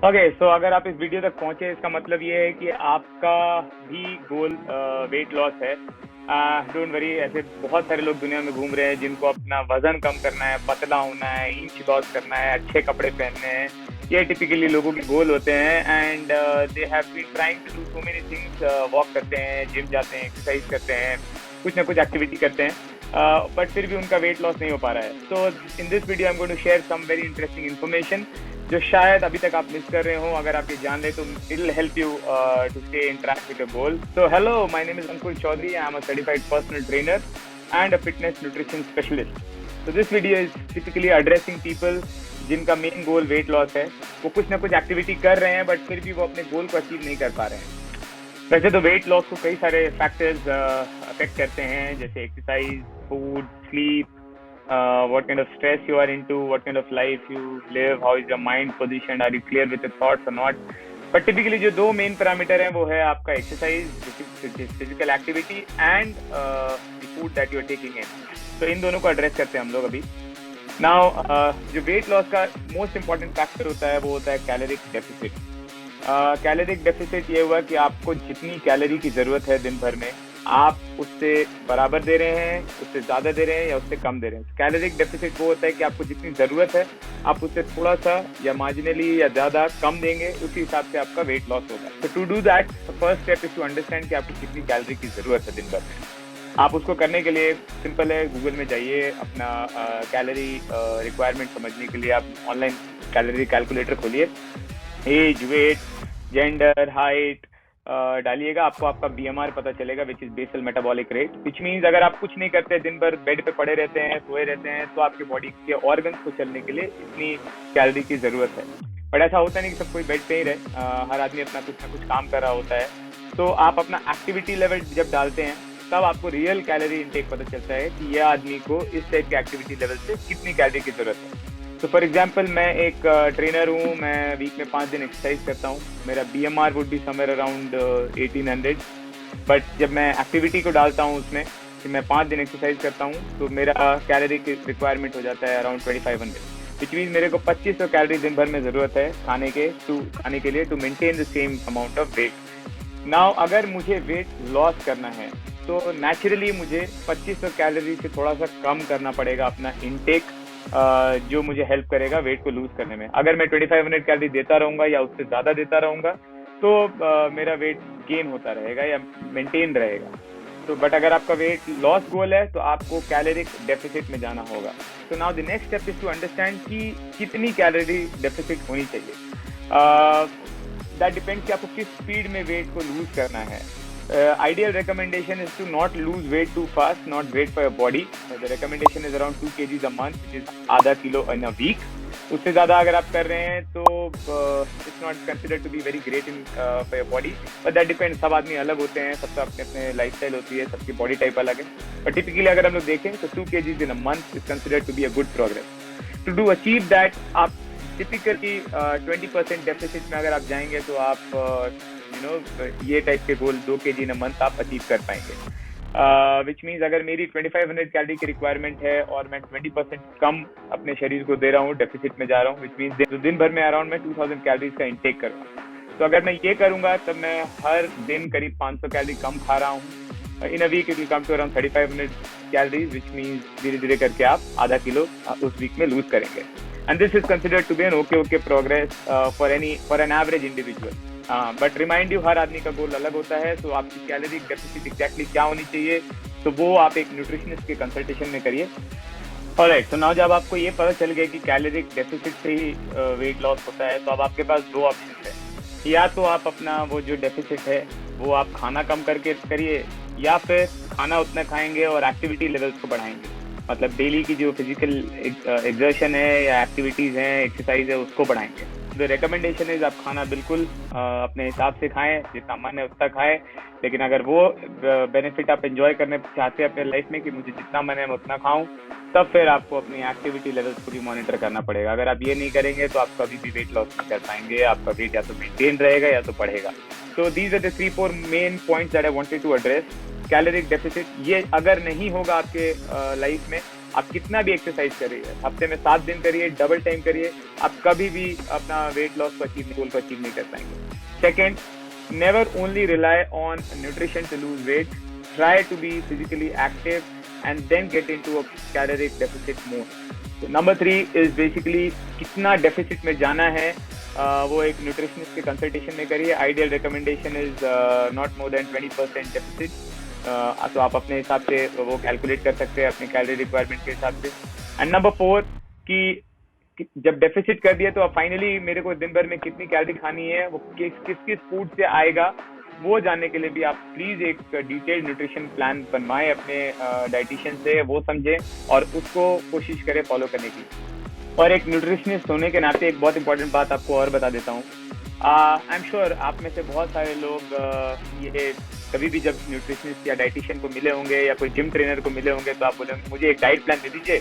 Okay so अगर आप इस वीडियो तक पहुंचे इसका मतलब ये है कि आपका भी गोल वेट लॉस है। डोंट वरी, ऐसे बहुत सारे लोग दुनिया में घूम रहे हैं जिनको अपना वजन कम करना है, पतला होना है, इंच लॉस करना है, अच्छे कपड़े पहनने हैं। ये टिपिकली लोगों के गोल होते हैं and they have been trying to do so many things. Walk करते हैं, जिम जाते हैं, एक्सरसाइज करते हैं, कुछ ना कुछ एक्टिविटी करते हैं, बट फिर भी उनका वेट लॉस नहीं हो पा रहा है। So in this video I am going to share some very interesting information जो शायद अभी तक आप मिस कर रहे हो। अगर आप ये जान ले तो it will help you to stay in track with your goal. So hello, my name is Ankul Chaudhary. I am a certified personal trainer and a fitness nutrition specialist. So this video is typically addressing people जिनका main goal weight loss है। वो कुछ ना कुछ activity कर रहे हैं but फिर भी वो अपने गोल को अचीव नहीं कर पा रहे हैं। वैसे तो वेट लॉस को कई सारे फैक्टर्स अफेक्ट करते हैं, जैसे exercise, food, sleep, what kind of stress you are into, what kind of life you live, how is your mind positioned, are you clear with your thoughts or not. But typically जो दो main parameter हैं वो है आपका exercise, physical activity and the food that you are taking in. तो इन दोनों को एड्रेस करते हैं हम लोग अभी। नाउ जो वेट लॉस का मोस्ट इम्पॉर्टेंट फैक्टर होता है वो होता है कैलोरिक डेफिसिट। कैलोरिक डेफिसिट ये हुआ कि आपको जितनी कैलोरी की जरूरत है दिन भर में आप उससे बराबर दे रहे हैं, उससे ज्यादा दे रहे हैं या उससे कम दे रहे हैं। कैलोरिक डेफिसिट वो होता है कि आपको जितनी जरूरत है आप उससे थोड़ा सा या मार्जिनली या ज्यादा कम देंगे, उसी हिसाब से आपका वेट लॉस होगा। तो to do that first step is to understand कि आपको कितनी कैलोरी की जरूरत है दिन भर में। आप उसको करने के लिए सिंपल है, गूगल में जाइए, अपना कैलोरी रिक्वायरमेंट समझने के लिए आप ऑनलाइन कैलोरी कैलकुलेटर खोलिए, एज, वेट, जेंडर, हाइट डालिएगा, आपको आपका BMR पता चलेगा, which is basal metabolic rate. Which means अगर आप कुछ नहीं करते, दिन भर बेड पे पड़े रहते हैं, सोए रहते हैं, तो आपके बॉडी के ऑर्गन्स को चलने के लिए इतनी कैलोरी की जरूरत है। बट ऐसा होता नहीं कि सब कोई बेड पे ही रहे, हर आदमी अपना कुछ ना कुछ काम कर रहा होता है। तो आप अपना एक्टिविटी लेवल जब डालते हैं तब आपको रियल कैलोरी इनटेक पता चलता है कि यह आदमी को इस टाइप के एक्टिविटी लेवल से कितनी कैलोरी की जरूरत है। तो फॉर एग्जाम्पल मैं एक ट्रेनर हूँ, मैं वीक में 5 दिन एक्सरसाइज करता हूँ, मेरा BMR would be somewhere around 1800। But जब मैं एक्टिविटी को डालता हूँ उसमें कि मैं 5 दिन एक्सरसाइज करता हूँ तो मेरा कैलोरी की रिक्वायरमेंट हो जाता है अराउंड 2500, विच मीन्स मेरे को 2500 कैलोरी दिन भर में जरूरत है खाने के लिए to maintain the same amount of weight. Now अगर मुझे वेट लॉस करना है तो नेचुरली मुझे 2500 कैलोरी से थोड़ा सा कम करना पड़ेगा अपना इनटेक, जो मुझे हेल्प करेगा वेट को लूज करने में। अगर मैं 2500 कैलोरी देता रहूंगा या उससे ज्यादा देता रहूंगा तो मेरा वेट गेन होता रहेगा या मेंटेन रहेगा। तो बट अगर आपका वेट लॉस गोल है तो आपको कैलोरिक डेफिसिट में जाना होगा। तो now the next step is to understand कि कितनी कैलोरी डेफिसिट होनी चाहिए। दैट डिपेंड्स कि आपको किस स्पीड में वेट को लूज करना है। Ideal recommendation is to not lose weight too fast, not great for your body. The recommendation is around 2 kgs a month, which is आधा किलो in a week. उससे ज़्यादा अगर आप कर रहे हैं तो it's not considered to be very great in for your body. But that depends, सब आदमी अलग होते हैं, सबका अपने अपने लाइफस्टाइल होती है, सबकी बॉडी टाइप अलग है। But typically अगर हम लोग देखें तो 2 kgs in a month is considered to be a good progress. To do achieve that, आप टिपिकली 20% डेफिसिट में अगर आप जाएंगे तो आप ये टाइप के गोल 2 kg इन अ मंथ आप अचीव कर पाएंगे। विच मीन्स अगर मेरी 2500 कैलोरी की रिक्वायरमेंट है और मैं 20% कम अपने शरीर को दे रहा हूँ, डेफिसिट में जा रहा हूँ, विच मीन्स दिन भर में अराउंड मैं 2000 कैलोरीज का इंटेक कर रहा हूँ। तो अगर मैं ये करूंगा तब मैं हर दिन करीब 500 कैलोरी कम खा रहा हूँ। In a week it will come to around 3500 calories, which means धीरे धीरे करके आप आधा किलो उस वीक में लूज करेंगे। And this is considered to be an okay progress for an average individual. But remind you, हर आदमी का गोल अलग होता है, तो आपकी कैलोरी डेफिसिट एग्जैक्टली क्या होनी चाहिए तो वो आप एक न्यूट्रिशनिस्ट के कंसल्टेशन में करिए। ऑलराइट, तो नाउ जब आपको ये पता चल गया कि कैलोरिक डेफिसिट से ही वेट लॉस होता है तो अब आपके पास 2 ऑप्शन है। या तो आप अपना वो जो डेफिसिट है वो आप खाना कम करके करिए, या फिर खाना उतना खाएंगे और एक्टिविटी लेवल्स को बढ़ाएंगे। मतलब डेली की जो फिजिकल एग्जर्शन है या एक्टिविटीज हैं, एक्सरसाइज है, उसको बढ़ाएंगे। द रिकमेंडेशन इज आप खाना बिल्कुल अपने हिसाब से खाएं, जितना मन है उतना खाएं, लेकिन अगर वो बेनिफिट आप एंजॉय करने चाहते हैं अपने लाइफ में कि मुझे जितना मन है मैं उतना खाऊं, तब फिर आपको अपनी एक्टिविटी लेवल्स को भी मॉनिटर करना पड़ेगा। अगर आप ये नहीं करेंगे तो आप कभी भी वेट लॉस नहीं कर पाएंगे, आपका वेट या तो मेंटेन रहेगा या तो बढ़ेगा। So these are the 3-4 main points that I wanted to address. Caloric deficit ये अगर नहीं होगा आपके लाइफ में आप कितना भी एक्सरसाइज करिए, हफ्ते में 7 दिन करिए, डबल टाइम करिए, आप कभी भी अपना वेट लॉस को गोल को अचीव नहीं कर पाएंगे। Second, never only rely on nutrition to lose weight. Try to be physically active and then get into a caloric deficit mode. So number 3 is basically कितना deficit में जाना है, वो एक न्यूट्रिशनिस्ट के कंसल्टेशन में करिए। Ideal recommendation is not more than 20% deficit. तो आप अपने हिसाब से वो कैलकुलेट कर सकते हैं अपने कैलोरी रिक्वायरमेंट के हिसाब से। एंड नंबर 4 कि जब डेफिसिट कर दिया तो अब फाइनली मेरे को दिन भर में कितनी कैलोरी खानी है, वो किस फूड से आएगा, वो जानने के लिए भी आप प्लीज एक डिटेल्ड न्यूट्रिशन प्लान बनवाएं अपने डाइटिशियन से, वो समझें और उसको कोशिश करें फॉलो करने की। और एक न्यूट्रिशनिस्ट होने के नाते एक बहुत इंपॉर्टेंट बात आपको और बता देता हूँ। आई एम श्योर आप में से बहुत सारे लोग ये कभी भी जब न्यूट्रिशनिस्ट या डाइटिशियन को मिले होंगे या कोई जिम ट्रेनर को मिले होंगे तो आप बोलेंगे मुझे एक डाइट प्लान दे दीजिए,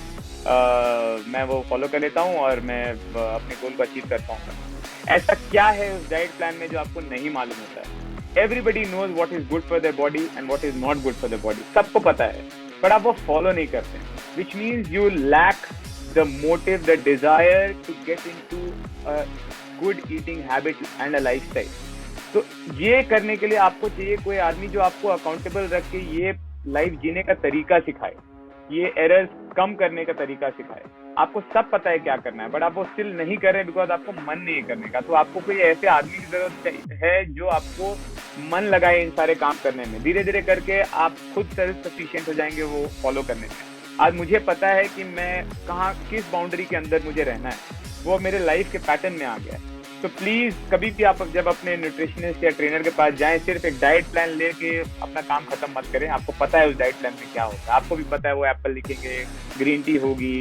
मैं वो फॉलो कर लेता हूँ और मैं अपने गोल को अचीव कर पाऊंगा। ऐसा क्या है उस डाइट प्लान में जो आपको नहीं मालूम होता है? Everybody knows what is good for their body and what is not good for their body, सबको पता है, बट आप वो फॉलो नहीं करते, which means you lack the motive, the desire to get into a good eating habit and a lifestyle. तो ये करने के लिए आपको चाहिए कोई आदमी जो आपको अकाउंटेबल रख के ये लाइफ जीने का तरीका सिखाए, ये एरर्स कम करने का तरीका सिखाए। आपको सब पता है क्या करना है, बट आप वो स्टिल नहीं कर रहे बिकॉज आपको मन नहीं करने का। तो आपको कोई ऐसे आदमी की जरूरत है जो आपको मन लगाए इन सारे काम करने में। धीरे धीरे करके आप खुद सेल्फ सफिशिएंट हो जाएंगे वो फॉलो करने में। आज मुझे पता है कि मैं कहाँ किस बाउंड्री के अंदर मुझे रहना है, वो मेरे लाइफ के पैटर्न में आ गया है। तो प्लीज कभी भी आप जब अपने न्यूट्रिशनिस्ट या ट्रेनर के पास जाएं, सिर्फ एक डाइट प्लान लेके अपना काम खत्म मत करें। आपको पता है उस डाइट प्लान में क्या होगा, आपको भी पता है वो एप्पल लिखेंगे, ग्रीन टी होगी,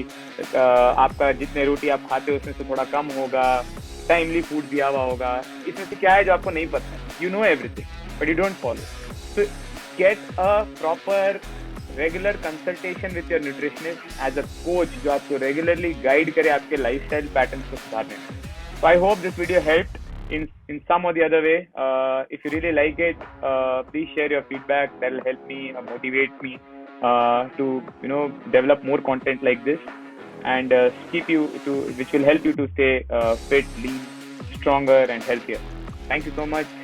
आपका जितने रोटी आप खाते हो उसमें से थोड़ा कम होगा, टाइमली फूड दिया हुआ होगा। इसमें से क्या है जो आपको नहीं पता है? You know everything but you don't follow. तो get a proper regular consultation with your nutritionist as a coach जो आपको रेगुलरली गाइड करे आपके लाइफस्टाइल पैटर्न को सुधारने में। So I hope this video helped in some or the other way. If you really like it, please share your feedback. That will help me motivate me to develop more content like this and which will help you to stay fit, lean, stronger and healthier. Thank you so much.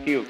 See you.